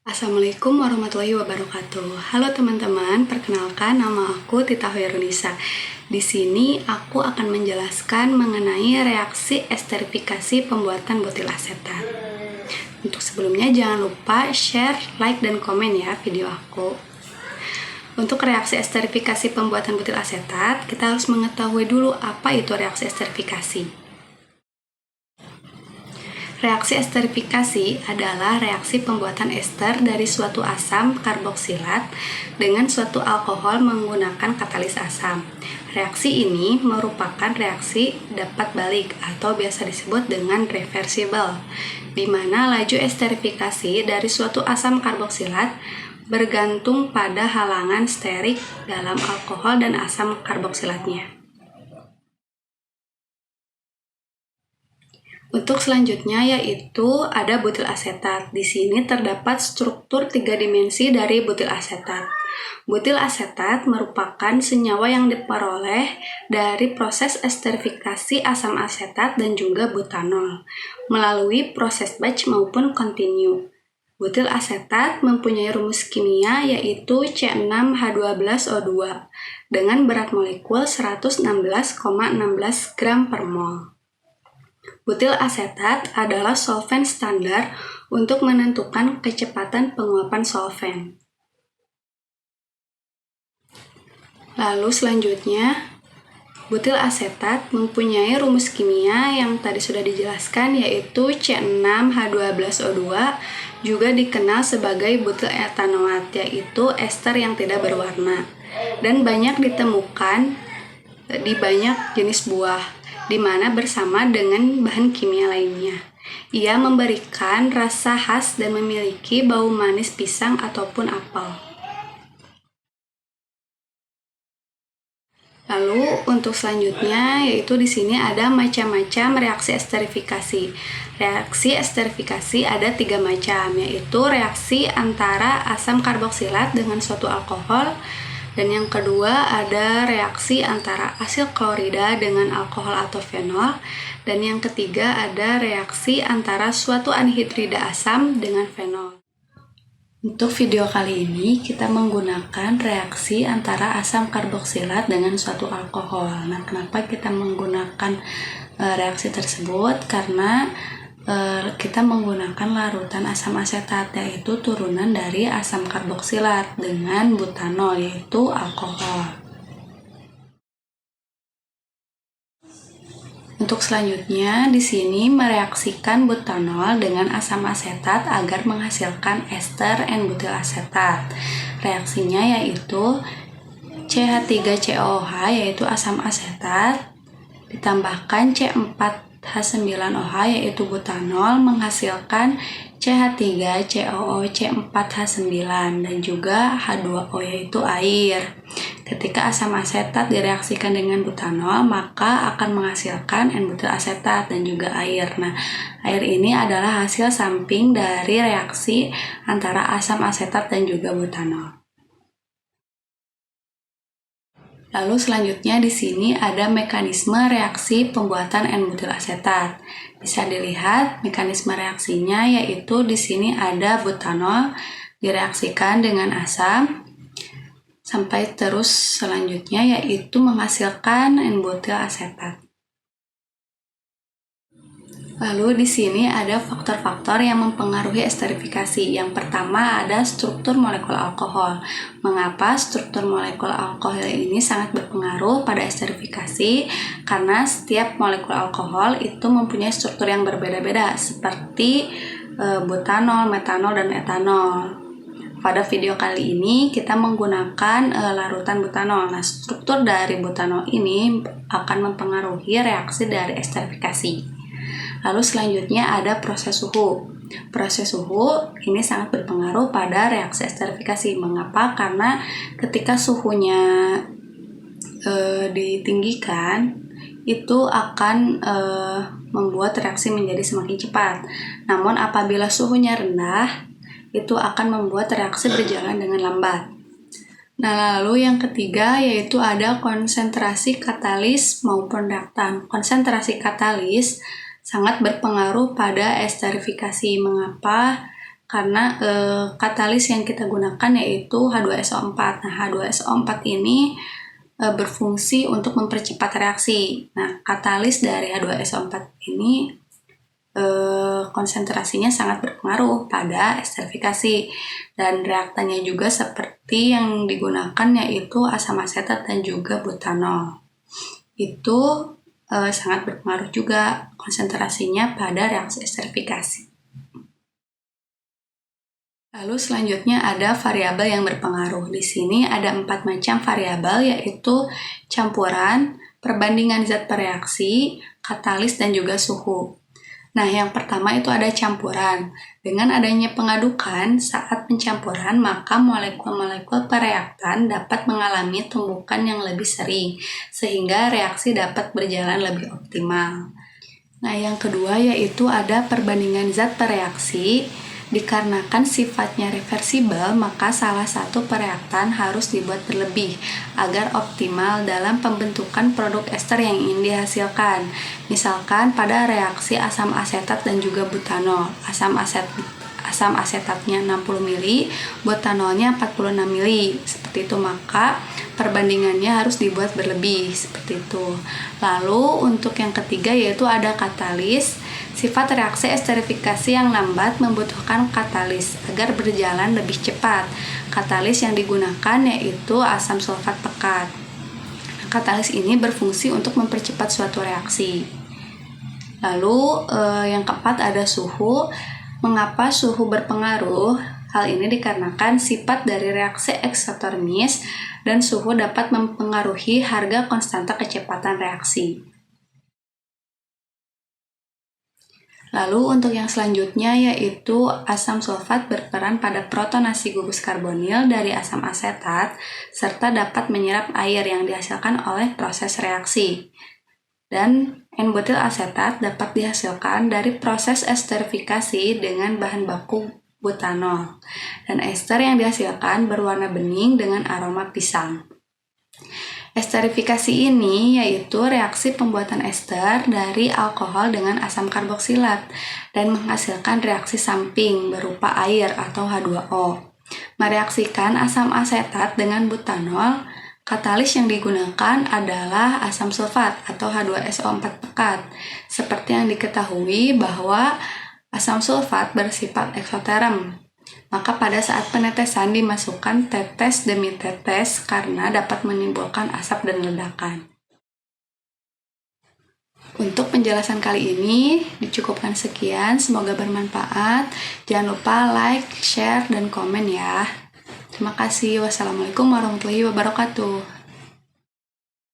Assalamualaikum warahmatullahi wabarakatuh. Halo teman-teman, perkenalkan nama aku Tita Hoirunisa. Di sini aku akan menjelaskan mengenai reaksi esterifikasi pembuatan butil asetat. Untuk sebelumnya jangan lupa share, like, dan komen ya video aku. Untuk reaksi esterifikasi pembuatan butil asetat, kita harus mengetahui dulu apa itu reaksi esterifikasi. Reaksi esterifikasi adalah reaksi pembuatan ester dari suatu asam karboksilat dengan suatu alkohol menggunakan katalis asam. Reaksi ini merupakan reaksi dapat balik atau biasa disebut dengan reversible, di mana laju esterifikasi dari suatu asam karboksilat bergantung pada halangan sterik dalam alkohol dan asam karboksilatnya. Untuk selanjutnya yaitu ada butil asetat. Di sini terdapat struktur 3 dimensi dari butil asetat. Butil asetat merupakan senyawa yang diperoleh dari proses esterifikasi asam asetat dan juga butanol melalui proses batch maupun kontinu. Butil asetat mempunyai rumus kimia yaitu C6H12O2 dengan berat molekul 116,16 gram per mol. Butil asetat adalah solvent standar untuk menentukan kecepatan penguapan solvent. Lalu selanjutnya, butil asetat mempunyai rumus kimia yang tadi sudah dijelaskan yaitu C6H12O2, juga dikenal sebagai butil etanoat, yaitu ester yang tidak berwarna, dan banyak ditemukan di banyak jenis buah, di mana bersama dengan bahan kimia lainnya. Ia memberikan rasa khas dan memiliki bau manis pisang ataupun apel. Lalu untuk selanjutnya yaitu di sini ada macam-macam reaksi esterifikasi. Reaksi esterifikasi ada 3 macam, yaitu reaksi antara asam karboksilat dengan suatu alkohol, dan yang kedua ada reaksi antara asil klorida dengan alkohol atau fenol, dan yang ketiga ada reaksi antara suatu anhidrida asam dengan fenol. Untuk video kali ini kita menggunakan reaksi antara asam karboksilat dengan suatu alkohol. Nah, kenapa kita menggunakan reaksi tersebut? Karena kita menggunakan larutan asam asetat, yaitu turunan dari asam karboksilat dengan butanol, yaitu alkohol. Untuk selanjutnya, di sini mereaksikan butanol dengan asam asetat agar menghasilkan ester N-butil asetat. Reaksinya yaitu CH3COOH, yaitu asam asetat, ditambahkan C4H9OH, yaitu butanol, menghasilkan CH3COOC4H9 dan juga H2O, yaitu air. Ketika asam asetat direaksikan dengan butanol, maka akan menghasilkan N-butil asetat dan juga air. Nah, air ini adalah hasil samping dari reaksi antara asam asetat dan juga butanol. Lalu selanjutnya di sini ada mekanisme reaksi pembuatan N-butil asetat. Bisa dilihat mekanisme reaksinya yaitu di sini ada butanol direaksikan dengan asam sampai terus selanjutnya yaitu menghasilkan N-butil asetat. Lalu di sini ada faktor-faktor yang mempengaruhi esterifikasi. Yang pertama ada struktur molekul alkohol. Mengapa struktur molekul alkohol ini sangat berpengaruh pada esterifikasi? Karena setiap molekul alkohol itu mempunyai struktur yang berbeda-beda seperti butanol, metanol, dan etanol. Pada video kali ini kita menggunakan larutan butanol. Nah, struktur dari butanol ini akan mempengaruhi reaksi dari esterifikasi. Lalu selanjutnya ada proses suhu. Proses suhu ini sangat berpengaruh pada reaksi esterifikasi. Mengapa? Karena ketika suhunya ditinggikan, itu akan membuat reaksi menjadi semakin cepat. Namun apabila suhunya rendah, itu akan membuat reaksi berjalan dengan lambat. Nah, lalu yang ketiga yaitu ada konsentrasi katalis maupun reaktan. Konsentrasi katalis sangat berpengaruh pada esterifikasi. Mengapa? karena katalis yang kita gunakan yaitu H2SO4. Nah, H2SO4 ini berfungsi untuk mempercepat reaksi. Nah, katalis dari H2SO4 ini konsentrasinya sangat berpengaruh pada esterifikasi, dan reaktannya juga seperti yang digunakan yaitu asam asetat dan juga butanol. Itu sangat berpengaruh juga konsentrasinya pada reaksi esterifikasi. Lalu selanjutnya ada variabel yang berpengaruh. Di sini ada 4 macam variabel, yaitu campuran, perbandingan zat bereaksi, katalis, dan juga suhu. Nah, yang pertama itu ada campuran. Dengan adanya pengadukan saat pencampuran, maka molekul-molekul pereaktan dapat mengalami tumbukan yang lebih sering, sehingga reaksi dapat berjalan lebih optimal. Nah, yang kedua yaitu ada perbandingan zat bereaksi. Dikarenakan sifatnya reversibel, maka salah satu pereaktan harus dibuat berlebih agar optimal dalam pembentukan produk ester yang ingin dihasilkan. Misalkan pada reaksi asam asetat dan juga butanol, asam asetatnya 60 mili, butanolnya 46 mili. Seperti itu, maka perbandingannya harus dibuat berlebih seperti itu. Lalu untuk yang ketiga yaitu ada katalis. Sifat reaksi esterifikasi yang lambat membutuhkan katalis agar berjalan lebih cepat. Katalis yang digunakan yaitu asam sulfat pekat. Katalis ini berfungsi untuk mempercepat suatu reaksi. Lalu yang keempat ada suhu. Mengapa suhu berpengaruh? Hal ini dikarenakan sifat dari reaksi eksotermis dan suhu dapat mempengaruhi harga konstanta kecepatan reaksi. Lalu untuk yang selanjutnya yaitu asam sulfat berperan pada protonasi gugus karbonil dari asam asetat serta dapat menyerap air yang dihasilkan oleh proses reaksi. Dan N-butil asetat dapat dihasilkan dari proses esterifikasi dengan bahan baku butanol. Dan ester yang dihasilkan berwarna bening dengan aroma pisang. Esterifikasi ini yaitu reaksi pembuatan ester dari alkohol dengan asam karboksilat dan menghasilkan reaksi samping berupa air atau H2O. Mereaksikan asam asetat dengan butanol, katalis yang digunakan adalah asam sulfat atau H2SO4 pekat. Seperti yang diketahui bahwa asam sulfat bersifat eksoterm. Maka pada saat penetesan dimasukkan tetes demi tetes karena dapat menimbulkan asap dan ledakan. Untuk penjelasan kali ini dicukupkan sekian, semoga bermanfaat. Jangan lupa like, share, dan komen ya. Terima kasih. Wassalamualaikum warahmatullahi wabarakatuh.